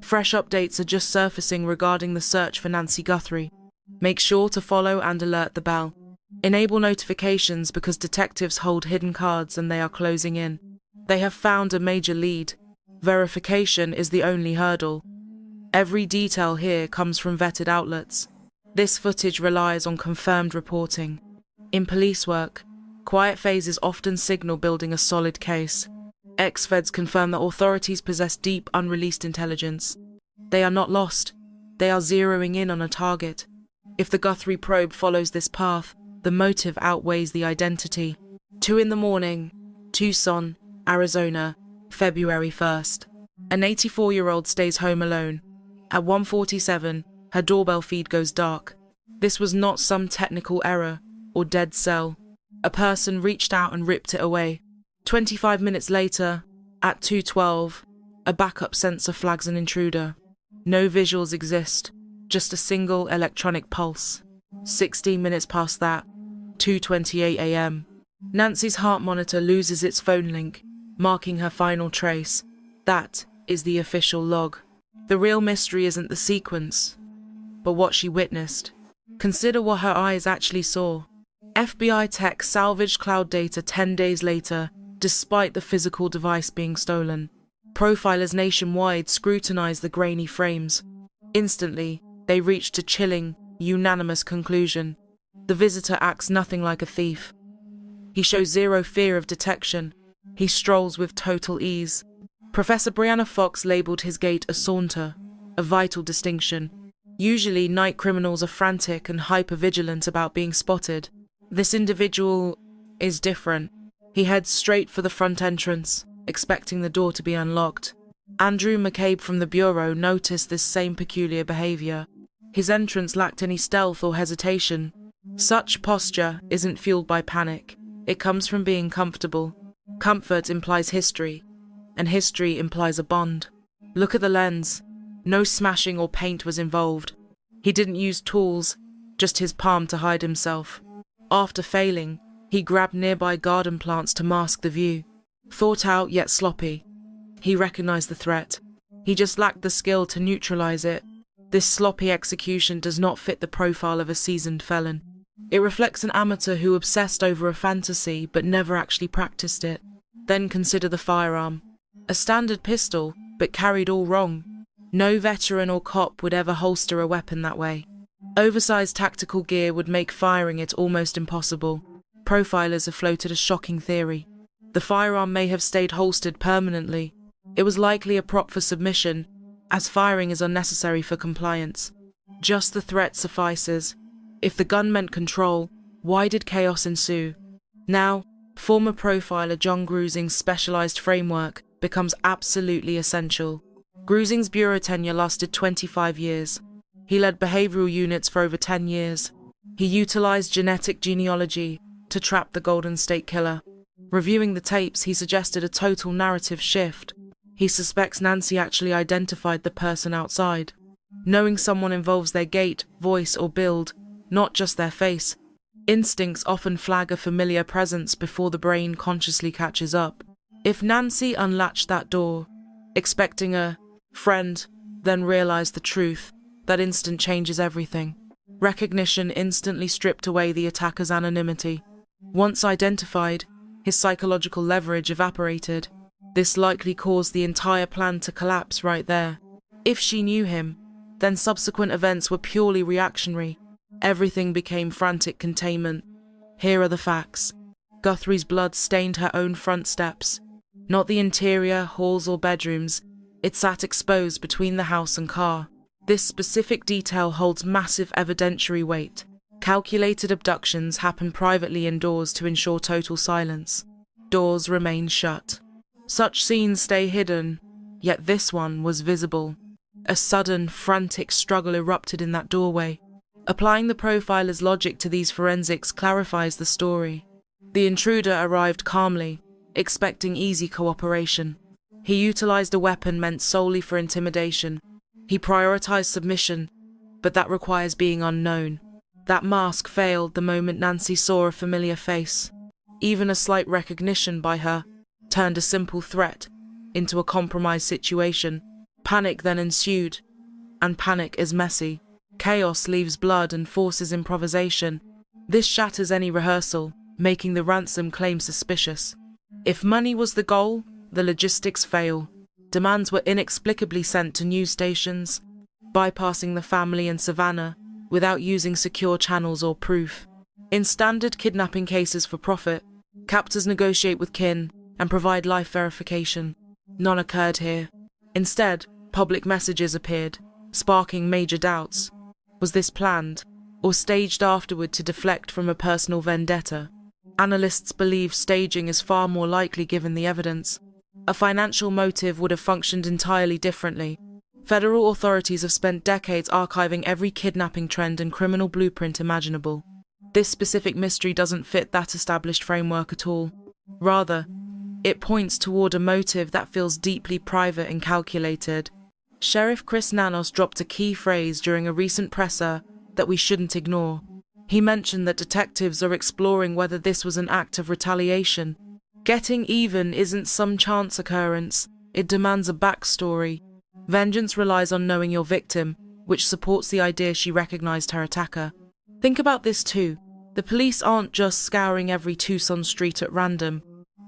Fresh updates are just surfacing regarding the search for Nancy Guthrie. Make sure to follow and alert the bell. Enable notifications because detectives hold hidden cards and they are closing in. They have found a major lead. Verification is the only hurdle. Every detail here comes from vetted outlets. This footage relies on confirmed reporting. In police work, quiet phases often signal building a solid case. Ex-feds confirm that authorities possess deep, unreleased intelligence. They are not lost. They are zeroing in on a target. If the Guthrie probe follows this path, the motive outweighs the identity. 2 a.m, Tucson, Arizona, February 1st. An 84-year-old stays home alone. At 1:47, her doorbell feed goes dark. This was not some technical error or dead cell. A person reached out and ripped it away. 25 minutes later, at 2:12, a backup sensor flags an intruder. No visuals exist, just a single electronic pulse. 16 minutes past that, 2:28 a.m. Nancy's heart monitor loses its phone link, marking her final trace. That is the official log. The real mystery isn't the sequence, but what she witnessed. Consider what her eyes actually saw. FBI tech salvaged cloud data 10 days later, despite the physical device being stolen. Profilers nationwide scrutinized the grainy frames. Instantly, they reached a chilling, unanimous conclusion. The visitor acts nothing like a thief. He shows zero fear of detection. He strolls with total ease. Professor Brianna Fox labeled his gait a saunter, a vital distinction. Usually, night criminals are frantic and hyper-vigilant about being spotted. This individual is different. He heads straight for the front entrance, expecting the door to be unlocked. Andrew McCabe from the Bureau noticed this same peculiar behavior. His entrance lacked any stealth or hesitation. Such posture isn't fueled by panic. It comes from being comfortable. Comfort implies history, and history implies a bond. Look at the lens. No smashing or paint was involved. He didn't use tools, just his palm to hide himself. After failing, he grabbed nearby garden plants to mask the view. Thought out yet sloppy. He recognized the threat. He just lacked the skill to neutralize it. This sloppy execution does not fit the profile of a seasoned felon. It reflects an amateur who obsessed over a fantasy but never actually practiced it. Then consider the firearm. A standard pistol, but carried all wrong. No veteran or cop would ever holster a weapon that way. Oversized tactical gear would make firing it almost impossible. Profilers have floated a shocking theory. The firearm may have stayed holstered permanently. It was likely a prop for submission, as firing is unnecessary for compliance. Just the threat suffices. If the gun meant control, why did chaos ensue? Now, former profiler John Grusing's specialized framework becomes absolutely essential. Grusing's bureau tenure lasted 25 years. He led behavioral units for over 10 years. He utilized genetic genealogy to trap the Golden State Killer. Reviewing the tapes, he suggested a total narrative shift. He suspects Nancy actually identified the person outside. Knowing someone involves their gait, voice, or build, not just their face. Instincts often flag a familiar presence before the brain consciously catches up. If Nancy unlatched that door, expecting a friend, then realized the truth, that instant changes everything. Recognition instantly stripped away the attacker's anonymity. Once identified, his psychological leverage evaporated. This likely caused the entire plan to collapse right there. If she knew him, then subsequent events were purely reactionary. Everything became frantic containment. Here are the facts. Guthrie's blood stained her own front steps. Not the interior, halls or bedrooms. It sat exposed between the house and car. This specific detail holds massive evidentiary weight. Calculated abductions happen privately indoors to ensure total silence. Doors remain shut. Such scenes stay hidden, yet this one was visible. A sudden, frantic struggle erupted in that doorway. Applying the profiler's logic to these forensics clarifies the story. The intruder arrived calmly, expecting easy cooperation. He utilized a weapon meant solely for intimidation. He prioritized submission, but that requires being unknown. That mask failed the moment Nancy saw a familiar face. Even a slight recognition by her turned a simple threat into a compromised situation. Panic then ensued, and panic is messy. Chaos leaves blood and forces improvisation. This shatters any rehearsal, making the ransom claim suspicious. If money was the goal, the logistics fail. Demands were inexplicably sent to news stations, bypassing the family in Savannah without using secure channels or proof. In standard kidnapping cases for profit, captors negotiate with kin and provide life verification. None occurred here. Instead, public messages appeared, sparking major doubts. Was this planned, or staged afterward to deflect from a personal vendetta? Analysts believe staging is far more likely given the evidence. A financial motive would have functioned entirely differently. Federal authorities have spent decades archiving every kidnapping trend and criminal blueprint imaginable. This specific mystery doesn't fit that established framework at all. Rather, it points toward a motive that feels deeply private and calculated. Sheriff Chris Nanos dropped a key phrase during a recent presser that we shouldn't ignore. He mentioned that detectives are exploring whether this was an act of retaliation. Getting even isn't some chance occurrence, it demands a backstory. Vengeance relies on knowing your victim, which supports the idea she recognized her attacker. Think about this too. The police aren't just scouring every Tucson street at random.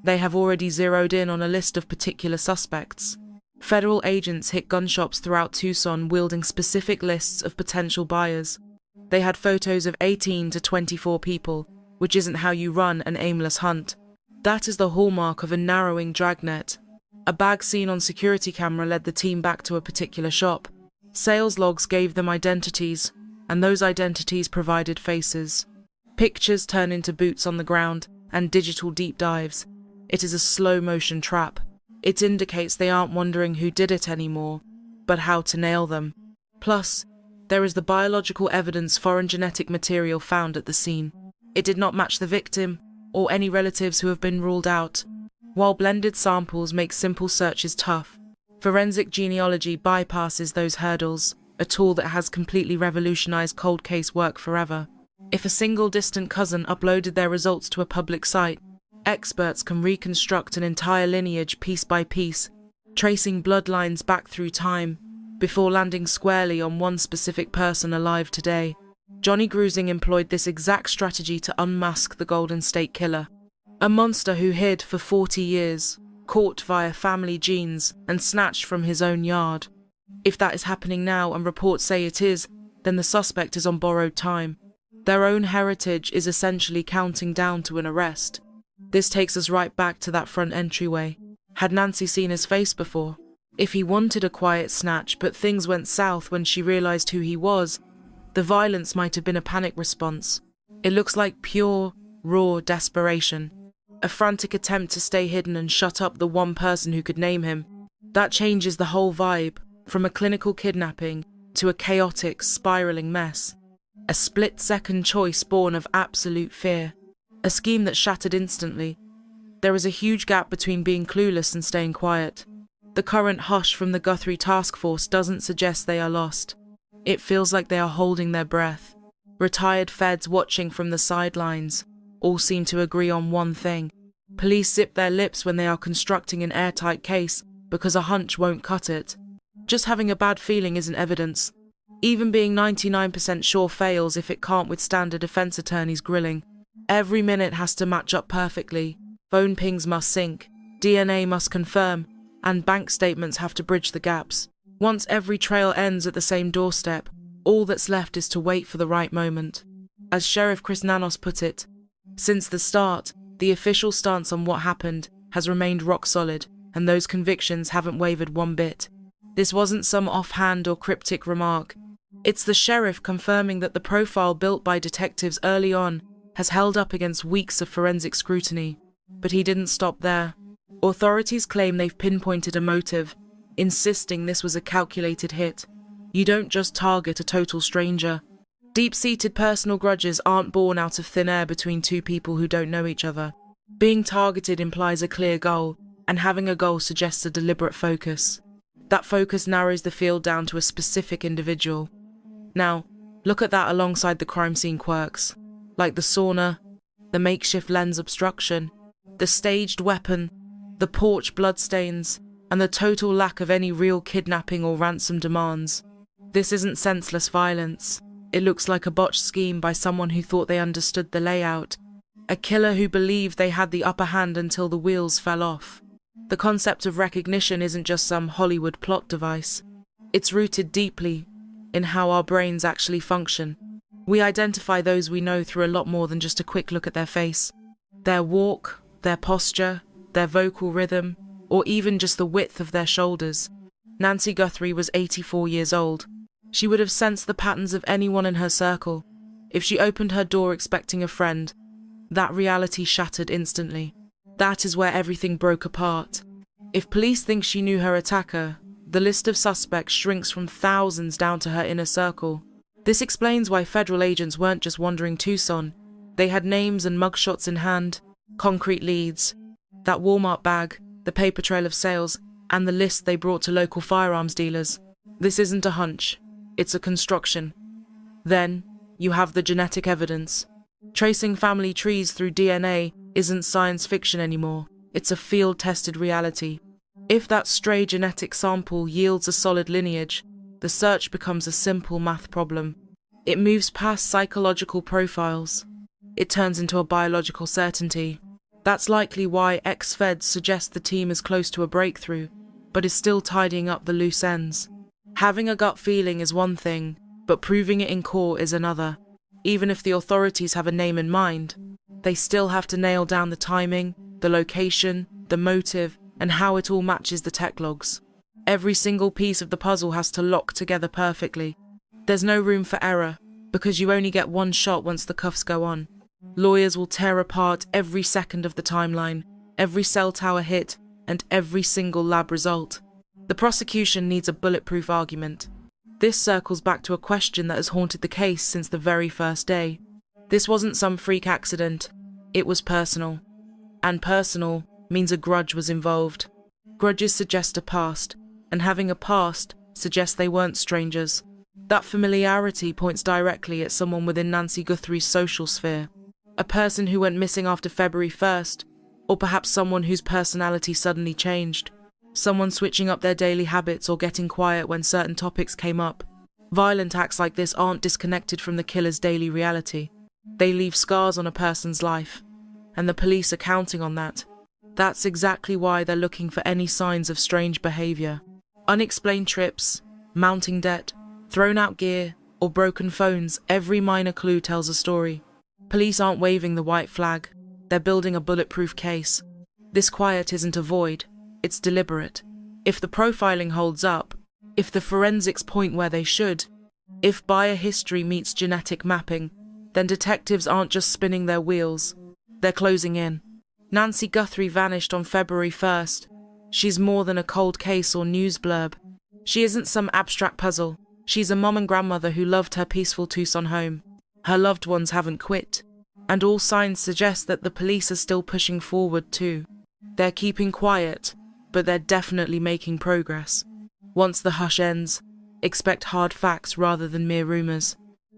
They have already zeroed in on a list of particular suspects. Federal agents hit gun shops throughout Tucson wielding specific lists of potential buyers. They had photos of 18 to 24 people, which isn't how you run an aimless hunt. That is the hallmark of a narrowing dragnet. A bag seen on security camera led the team back to a particular shop. Sales logs gave them identities, and those identities provided faces. Pictures turn into boots on the ground, and digital deep dives. It is a slow-motion trap. It indicates they aren't wondering who did it anymore, but how to nail them. Plus, there is the biological evidence foreign genetic material found at the scene. It did not match the victim, or any relatives who have been ruled out. While blended samples make simple searches tough, forensic genealogy bypasses those hurdles, a tool that has completely revolutionized cold case work forever. If a single distant cousin uploaded their results to a public site, experts can reconstruct an entire lineage piece by piece, tracing bloodlines back through time, before landing squarely on one specific person alive today. Johnny Grusing employed this exact strategy to unmask the Golden State Killer, a monster who hid for 40 years, caught via family genes, and snatched from his own yard. If that is happening now and reports say it is, then the suspect is on borrowed time. Their own heritage is essentially counting down to an arrest. This takes us right back to that front entryway. Had Nancy seen his face before? If he wanted a quiet snatch but things went south when she realized who he was, the violence might have been a panic response. It looks like pure, raw desperation. A frantic attempt to stay hidden and shut up the one person who could name him. That changes the whole vibe, from a clinical kidnapping to a chaotic, spiraling mess. A split-second choice born of absolute fear. A scheme that shattered instantly. There is a huge gap between being clueless and staying quiet. The current hush from the Guthrie task force doesn't suggest they are lost. It feels like they are holding their breath. Retired feds watching from the sidelines all seem to agree on one thing. Police zip their lips when they are constructing an airtight case because a hunch won't cut it. Just having a bad feeling isn't evidence. Even being 99% sure fails if it can't withstand a defense attorney's grilling. Every minute has to match up perfectly. Phone pings must sync, DNA must confirm, and bank statements have to bridge the gaps. Once every trail ends at the same doorstep, all that's left is to wait for the right moment. As Sheriff Chris Nanos put it, since the start, the official stance on what happened has remained rock solid, and those convictions haven't wavered one bit. This wasn't some offhand or cryptic remark. It's the sheriff confirming that the profile built by detectives early on has held up against weeks of forensic scrutiny. But he didn't stop there. Authorities claim they've pinpointed a motive, insisting this was a calculated hit. You don't just target a total stranger. Deep-seated personal grudges aren't born out of thin air between two people who don't know each other. Being targeted implies a clear goal, and having a goal suggests a deliberate focus. That focus narrows the field down to a specific individual. Now, look at that alongside the crime scene quirks, like the sauna, the makeshift lens obstruction, the staged weapon, the porch bloodstains. and the total lack of any real kidnapping or ransom demands. This isn't senseless violence. It looks like a botched scheme by someone who thought they understood the layout. A killer who believed they had the upper hand until the wheels fell off. The concept of recognition isn't just some Hollywood plot device. It's rooted deeply in how our brains actually function. We identify those we know through a lot more than just a quick look at their face. Their walk, their posture, their vocal rhythm, or even just the width of their shoulders. Nancy Guthrie was 84 years old. She would have sensed the patterns of anyone in her circle. If she opened her door expecting a friend, that reality shattered instantly. That is where everything broke apart. If police think she knew her attacker, the list of suspects shrinks from thousands down to her inner circle. This explains why federal agents weren't just wandering Tucson. They had names and mugshots in hand, concrete leads, that Walmart bag, the paper trail of sales, and the list they brought to local firearms dealers. This isn't a hunch. It's a construction. Then, you have the genetic evidence. Tracing family trees through DNA isn't science fiction anymore. It's a field-tested reality. If that stray genetic sample yields a solid lineage, the search becomes a simple math problem. It moves past psychological profiles. It turns into a biological certainty. That's likely why ex-feds suggest the team is close to a breakthrough, but is still tidying up the loose ends. Having a gut feeling is one thing, but proving it in court is another. Even if the authorities have a name in mind, they still have to nail down the timing, the location, the motive, and how it all matches the tech logs. Every single piece of the puzzle has to lock together perfectly. There's no room for error, because you only get one shot once the cuffs go on. Lawyers will tear apart every second of the timeline, every cell tower hit, and every single lab result. The prosecution needs a bulletproof argument. This circles back to a question that has haunted the case since the very first day. This wasn't some freak accident. It was personal. And personal means a grudge was involved. Grudges suggest a past, and having a past suggests they weren't strangers. That familiarity points directly at someone within Nancy Guthrie's social sphere. A person who went missing after February 1st, or perhaps someone whose personality suddenly changed. Someone switching up their daily habits or getting quiet when certain topics came up. Violent acts like this aren't disconnected from the killer's daily reality. They leave scars on a person's life, and the police are counting on that. That's exactly why they're looking for any signs of strange behavior. Unexplained trips, mounting debt, thrown out gear, or broken phones, every minor clue tells a story. Police aren't waving the white flag. They're building a bulletproof case. This quiet isn't a void. It's deliberate. If the profiling holds up, if the forensics point where they should, if biohistory meets genetic mapping, then detectives aren't just spinning their wheels. They're closing in. Nancy Guthrie vanished on February 1st. She's more than a cold case or news blurb. She isn't some abstract puzzle. She's a mom and grandmother who loved her peaceful Tucson home. Her loved ones haven't quit. And all signs suggest that the police are still pushing forward too. They're keeping quiet, but they're definitely making progress. Once the hush ends, expect hard facts rather than mere rumors.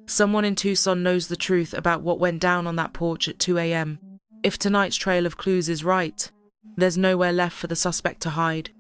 Someone in Tucson knows the truth about what went down on that porch at 2 a.m. If tonight's trail of clues is right, there's nowhere left for the suspect to hide.